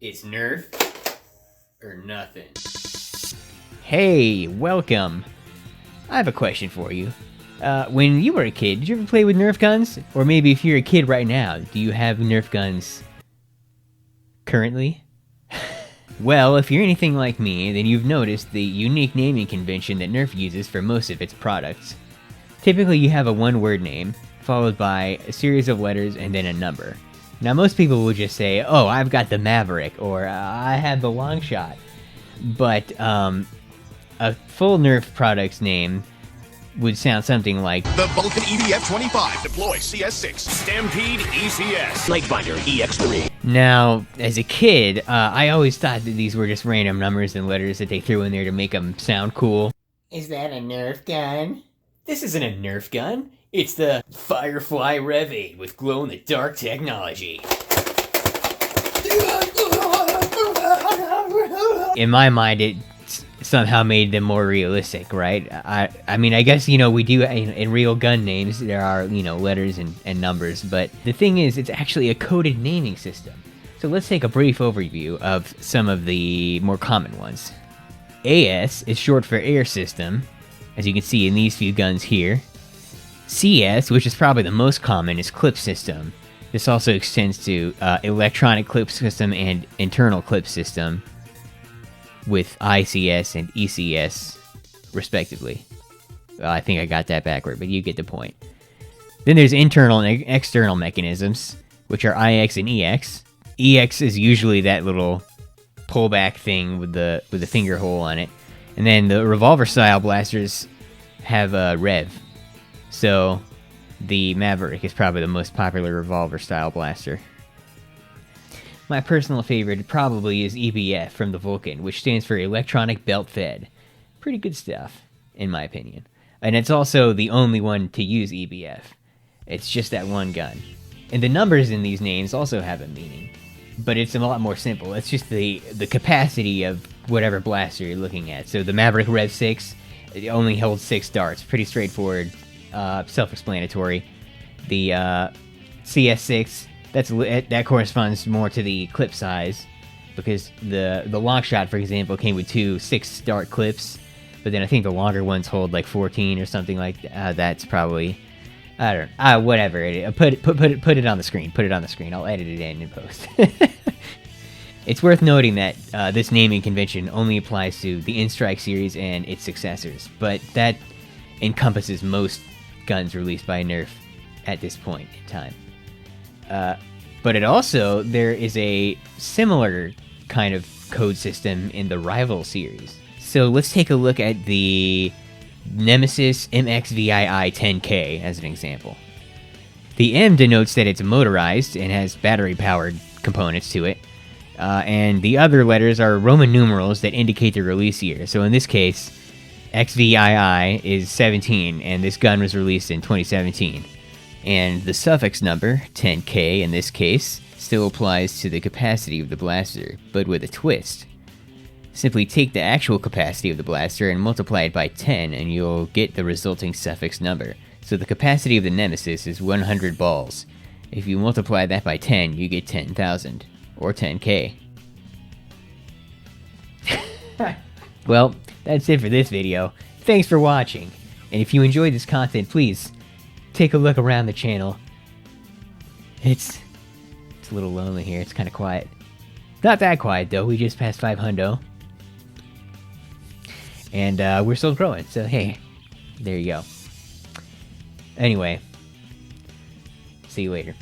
It's Nerf or nothing. Hey, welcome. I have a question for you. When you were a kid, did you ever play with Nerf guns? Or maybe if you're a kid right now, do you have Nerf guns currently? Well, if you're anything like me, then you've noticed the unique naming convention that Nerf uses for most of its products. Typically, you have a one-word name, followed by a series of letters and then a number. Now, most people will just say, oh, I've got the Maverick, or I have the Longshot. But, a full Nerf product's name would sound something like the Vulcan EDF-25, deploy CS6, Stampede ECS, Lightbinder EX3. Now, as a kid, I always thought that these were just random numbers and letters that they threw in there to make them sound cool. Is that a Nerf gun? This isn't a Nerf gun. It's the Firefly Rev 8 with glow-in-the-dark technology. In my mind, it somehow made them more realistic, right? I mean, I guess, we do, in real gun names, there are, letters and numbers, but the thing is, it's actually a coded naming system. So let's take a brief overview of some of the more common ones. AS is short for Air System, as you can see in these few guns here. CS, which is probably the most common, is Clip System. This also extends to Electronic Clip System and Internal Clip System, with ICS and ECS, respectively. Well, I think I got that backward, but you get the point. Then there's internal and external mechanisms, which are IX and EX. EX is usually that little pullback thing with the finger hole on it. And then the revolver-style blasters have a Rev. So the Maverick is probably the most popular revolver-style blaster. My personal favorite probably is EBF from the Vulcan, which stands for Electronic Belt Fed. Pretty good stuff, in my opinion. And it's also the only one to use EBF. It's just that one gun. And the numbers in these names also have a meaning. But it's a lot more simple. It's just the capacity of whatever blaster you're looking at. So the Maverick Rev 6, it only holds 6 darts. Pretty straightforward, self-explanatory. The CS6... that corresponds more to the clip size, because the Longshot, for example, came with 2 6-dart clips, but then I think the longer ones hold like 14 or something like that. That's probably, I don't know, whatever. Put it on the screen. Put it on the screen. I'll edit it in post. It's worth noting that this naming convention only applies to the N-Strike series and its successors, but that encompasses most guns released by Nerf at this point in time. But there is a similar kind of code system in the Rival series. So let's take a look at the Nemesis MXVII 10K as an example. The M denotes that it's motorized and has battery-powered components to it, and the other letters are Roman numerals that indicate the release year. So in this case, XVII is 17, and this gun was released in 2017. And the suffix number, 10K in this case, still applies to the capacity of the blaster, but with a twist. Simply take the actual capacity of the blaster and multiply it by 10 and you'll get the resulting suffix number. So the capacity of the Nemesis is 100 balls. If you multiply that by 10, you get 10,000, or 10K. Well, that's it for this video. Thanks for watching, and if you enjoyed this content, please take a look around the channel. It's a little lonely here. It's kind of quiet. Not that quiet, though. We just passed 500. And we're still growing. So, hey, there you go. Anyway, see you later.